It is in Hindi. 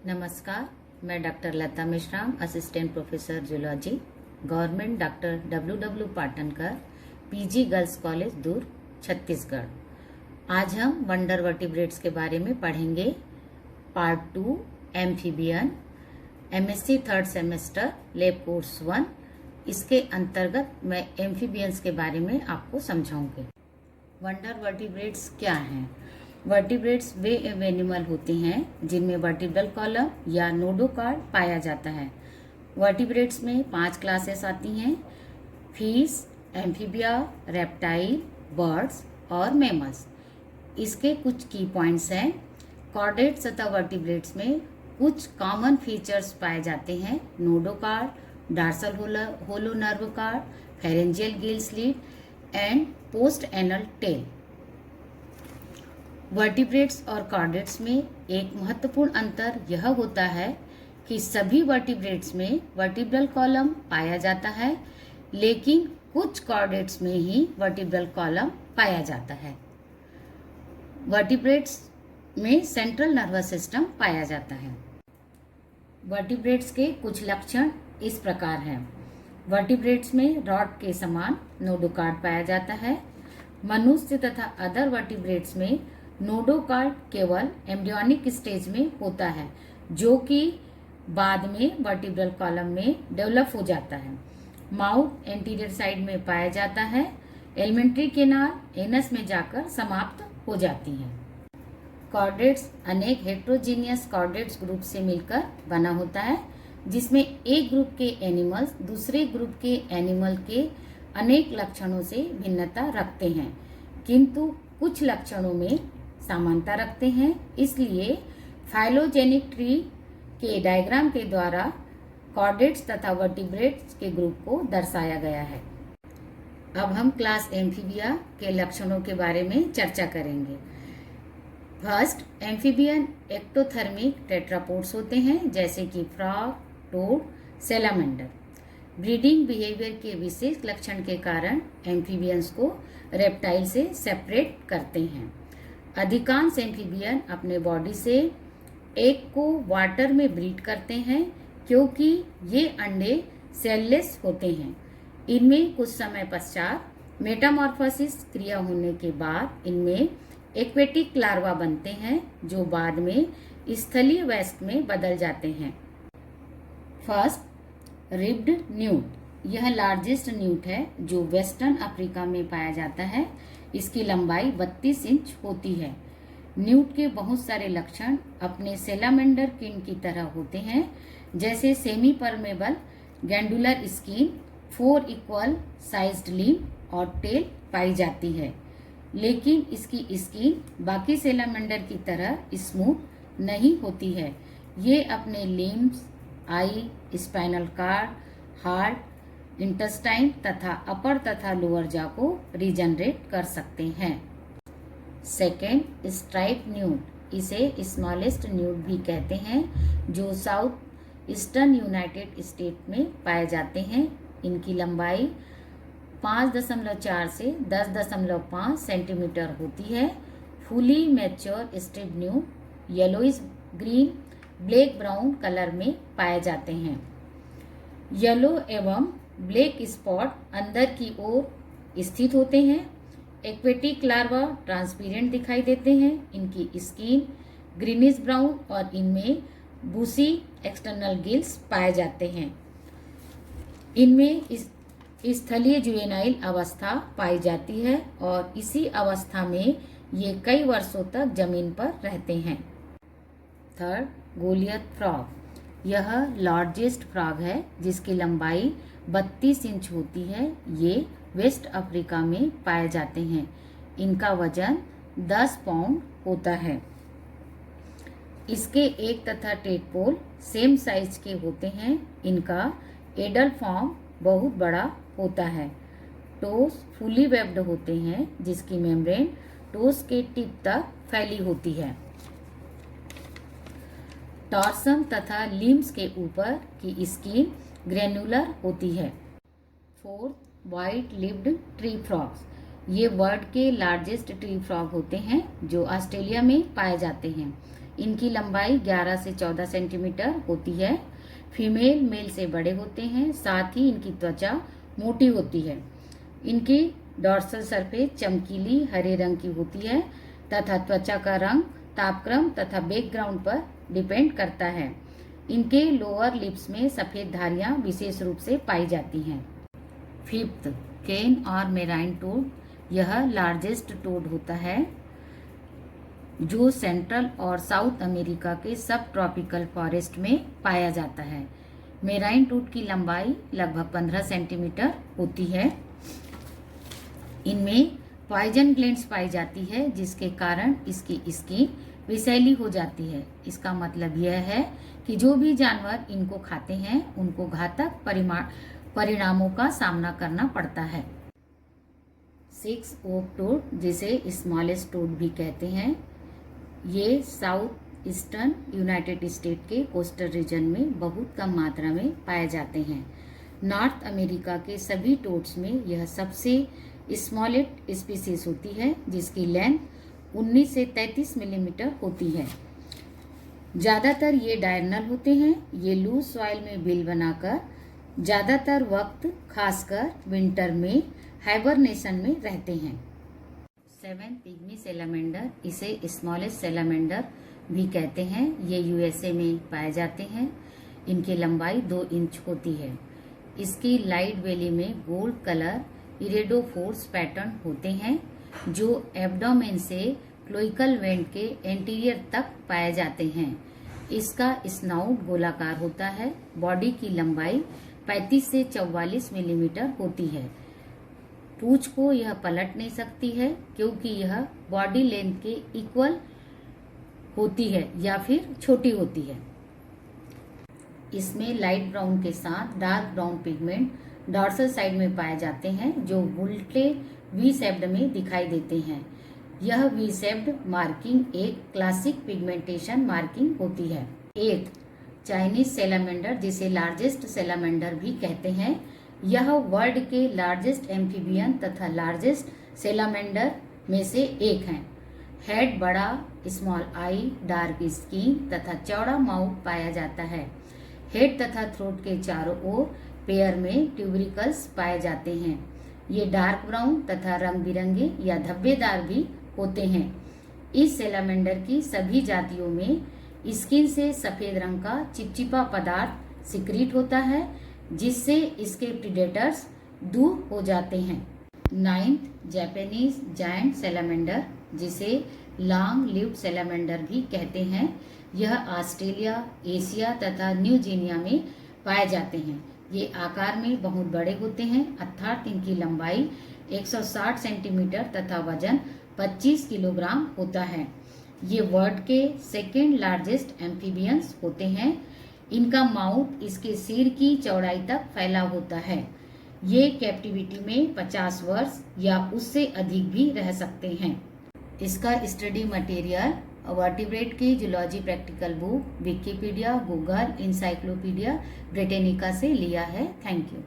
नमस्कार, मैं doctor Lata Mishram, assistant professor zoology, government doctor W Patankar, PG girls college दूर, छत्तीसगढ़। आज हम वंडर वर्टिब्रेट्स के बारे में पढ़ेंगे। Part 2 amphibian, MSc third semester lab course 1। इसके अंतर्गत मैं एम्फीबियंस के बारे में आपको समझाऊंगी। वंडर वर्टिब्रेट्स क्या हैं? वर्टिब्रेट्स वे एनिमल होते हैं जिनमें वर्टिब्रल कॉलम या नोडोकार्ड पाया जाता है। वर्टिब्रेट्स में 5 क्लासेस आती हैं: फिश, एम्फीबिया, रेप्टाइल, बर्ड्स और मैमल्स। इसके कुछ की पॉइंट्स हैं। कॉर्डेट्स तथा वर्टिब्रेट्स में कुछ कॉमन फीचर्स पाए जाते हैं: notochord, dorsal hollow nerve cord, pharyngeal gill slit and post anal tail. Vertebrates और कॉर्डेट्स में एक महत्वपूर्ण अंतर यह होता है कि सभी वर्टिब्रेट्स में वर्टिब्रल कॉलम पाया जाता है, लेकिन कुछ कॉर्डेट्स में ही वर्टिब्रल कॉलम पाया जाता है। वर्टिब्रेट्स में सेंट्रल नर्वस सिस्टम पाया जाता है। वर्टिब्रेट्स के कुछ लक्षण इस प्रकार हैं। वर्टिब्रेट्स में रॉड के समान नोडोकार्ड पाया जाता है। मनुष्य तथा अदर वर्टिब्रेट्स में नोडोकार्ड केवल एम्ब्रियोनिक स्टेज में होता है, जो कि बाद में वर्टिब्रल कॉलम में डेवलप हो जाता है। माउथ एंटीरियर साइड में पाया जाता है। एलिमेंट्री केनाल एनस में जाकर समाप्त हो जाती है। कॉर्डेट्स अनेक हेट्रोजीनियस कॉर्डेट्स ग्रुप से मिलकर बना होता है, जिसमें एक ग्रुप के एनिमल्स दूसरे ग्रुप के एनिमल के अनेक लक्षणों से भिन्नता रखते हैं, किंतु कुछ लक्षणों में समानता रखते हैं। इसलिए फाइलोजेनिक ट्री के डायग्राम के द्वारा कॉर्डेट्स तथा वर्टिब्रेट्स के ग्रुप को दर्शाया गया है। अब हम क्लास एम्फीबिया के लक्षणों के बारे में चर्चा करेंगे। फर्स्ट, एम्फीबियन एक्टोथर्मिक टेट्रापोड्स होते हैं, जैसे कि frog, toad, salamander. Breeding behaviour के विशेष लक्षण के कारण एम्फीबियंस को रेप्टाइल से सेपरेट करते हैं। अधिकांश एम्फीबियन अपने बॉडी से एग को वाटर में ब्रीड करते हैं, क्योंकि ये अंडे सेललेस होते हैं। इनमें कुछ समय पश्चात मेटामॉर्फोसिस क्रिया होने के बाद इनमें एक्वेटिक लार्वा बनते हैं, जो बाद में स्थलीय वयस्क में बदल जाते हैं। First, ribbed newt. यह लार्जेस्ट न्यूट है जो वेस्टर्न अफ्रीका में पाया जाता है। इसकी लंबाई 32 इंच होती है। न्यूट के बहुत सारे लक्षण अपने सेलामेंडर किन की तरह होते हैं, जैसे semi permeable glandular skin, 4 equal sized limb और टेल पाई जाती है, लेकिन इसकी स्किन बाकी सेलामेंडर की तरह स्मूथ नहीं होती है। ये अपने लिम्ब्स, आई, स्पाइनल कार्ड, हार्ट, इंटेस्टाइन तथा अपर तथा लोअर जॉ को रीजनरेट कर सकते हैं। Second, stripe newt. इसे स्मॉलेस्ट न्यूट भी कहते हैं, जो साउथ ईस्टर्न यूनाइटेड स्टेट में पाए जाते हैं। इनकी लंबाई 5.4 से 10.5 सेंटीमीटर होती है। Fully mature strip newt yellowish green black brown colour में पाए जाते हैं। येलो एवं ब्लैक स्पॉट अंदर की ओर स्थित होते हैं। एक्वेटिक लार्वा ट्रांसपेरेंट दिखाई देते हैं। इनकी स्किन ग्रीनिश ब्राउन और इनमें बूसी एक्सटर्नल गिल्स पाए जाते हैं। इनमें स्थलीय जुवेनाइल अवस्था पाई जाती है और इसी अवस्था में ये कई वर्षों तक जमीन पर रहते हैं। Third, Goliath frog. यह लार्जेस्ट फ्रॉग है, जिसकी लंबाई 32 इंच होती है। ये वेस्ट अफ्रीका में पाए जाते हैं। इनका वजन 10 पाउंड होता है। इसके एक तथा टेडपोल सेम साइज के होते हैं। इनका एडल फॉर्म बहुत बड़ा होता है। टोस फुली वेब्ड होते हैं, जिसकी मेम्ब्रेन टोस के टिप तक फैली होती है। टॉर्सम तथा लिम्स के ऊपर की स्किन ग्रेनुलर होती है। Fourth, white lipped tree frogs. ये वर्ल्ड के लार्जेस्ट ट्री फ्रॉग होते हैं, जो ऑस्ट्रेलिया में पाए जाते हैं। इनकी लंबाई 11 से 14 सेंटीमीटर होती है। फीमेल मेल से बड़े होते हैं, साथ ही इनकी त्वचा मोटी होती है। इनकी डॉर्सल सरफेस चमकीली हरे रंग की होती है तथा त्वचा का रंग तापक्रम तथा बैकग्राउंड पर डिपेंड करता है। इनके लोअर लिप्स में सफेद धारियां विशेष रूप से पाई जाती हैं। फिफ्थ, केन और मेराइन टोड। यह लार्जेस्ट टोड होता है जो सेंट्रल और साउथ अमेरिका के सब ट्रॉपिकल फॉरेस्ट में पाया जाता है। मेराइन टोड की लंबाई लगभग 15 सेंटीमीटर होती है। इनमें पॉइजन ग्लैंड्स पाई जाती है जिसके कारण इसकी स्किन विषैली हो जाती है। इसका मतलब यह है कि जो भी जानवर इनको खाते हैं उनको घातक परिणामों का सामना करना पड़ता है। 6, ओक टोड, जिसे स्मॉलेस्ट टोड भी कहते हैं। ये साउथ ईस्टर्न यूनाइटेड स्टेट के कोस्टल रीजन में बहुत कम मात्रा में पाए जाते हैं। नॉर्थ अमेरिका के सभी टोड्स में यह सबसे स्मॉलेस्ट स्पीसीज होती है जिसकी लेंथ 19 से 33 मिलीमीटर होती है। ज़्यादातर ये डायरनल होते हैं। ये लूज सॉइल में बिल बनाकर ज़्यादातर वक्त खासकर विंटर में हाइबरनेशन में रहते हैं। 7, पिग्मी सैलामेंडर, इसे स्मॉलेस्ट सैलामेंडर भी कहते हैं। ये यूएसए में पाए जाते हैं। इनकी लंबाई 2 इंच होती है। इसकी लाइट बेली में गोल्ड कलर इरेडोफोर्स पैटर्न होते हैं जो एब्डोमेन से क्लोइकल वेंट के एंटीरियर तक पाए जाते हैं। इसका स्नाउट गोलाकार होता है। बॉडी की लंबाई 35 से 44 मिलीमीटर होती है। पूंछ को यह पलट नहीं सकती है क्योंकि यह बॉडी लेंथ के इक्वल होती है या फिर छोटी होती है। इसमें लाइट ब्राउन के साथ dark brown pigment dorsal side में पाए जाते हैं जो उल्टे वी शेप्ड में दिखाई देते हैं। यह वी शेप्ड मार्किंग एक क्लासिक पिगमेंटेशन मार्किंग होती है। 8, चाइनीज सैलामेंडर, जिसे लार्जेस्ट सैलामेंडर भी कहते हैं। यह वर्ल्ड के लार्जेस्ट एम्फीबियन तथा लार्जेस्ट सैलामेंडर में से एक है। हेड बड़ा, स्मॉल आई, डार्क स्किन तथा चौड़ा माउथ पाया जाता है। हेड तथा थ्रोट के चारों ओर पेयर में ट्यूबरिकल्स पाए जाते हैं। ये डार्क ब्राउन तथा रंग बिरंगे या धब्बेदार भी होते हैं। इस सैलामेंडर की सभी जातियों में स्किन से सफेद रंग का चिपचिपा पदार्थ सिक्रीट होता है जिससे इसके प्रीडेटर्स दूर हो जाते हैं। 9, जापानीज जायंट सैलामेंडर, जिसे लॉन्ग लिव्ड सैलामेंडर भी कहते हैं। यह ऑस्ट्रेलिया, एशिया तथा न्यू गिनिया में पाए जाते हैं। ये आकार में बहुत बड़े होते हैं अर्थात इनकी लंबाई 160 सेंटीमीटर तथा वजन 25 किलोग्राम होता है। ये वर्ल्ड के सेकेंड लार्जेस्ट एम्फीबियंस होते हैं। इनका माउथ इसके सिर की चौड़ाई तक फैला होता है। ये कैप्टिविटी में 50 वर्ष या उससे अधिक भी रह सकते हैं। इसका स्टडी मटेरियल वर्टिब्रेट की zoology practical book, Wikipedia, Google, encyclopedia Britannica से लिया है। Thank you.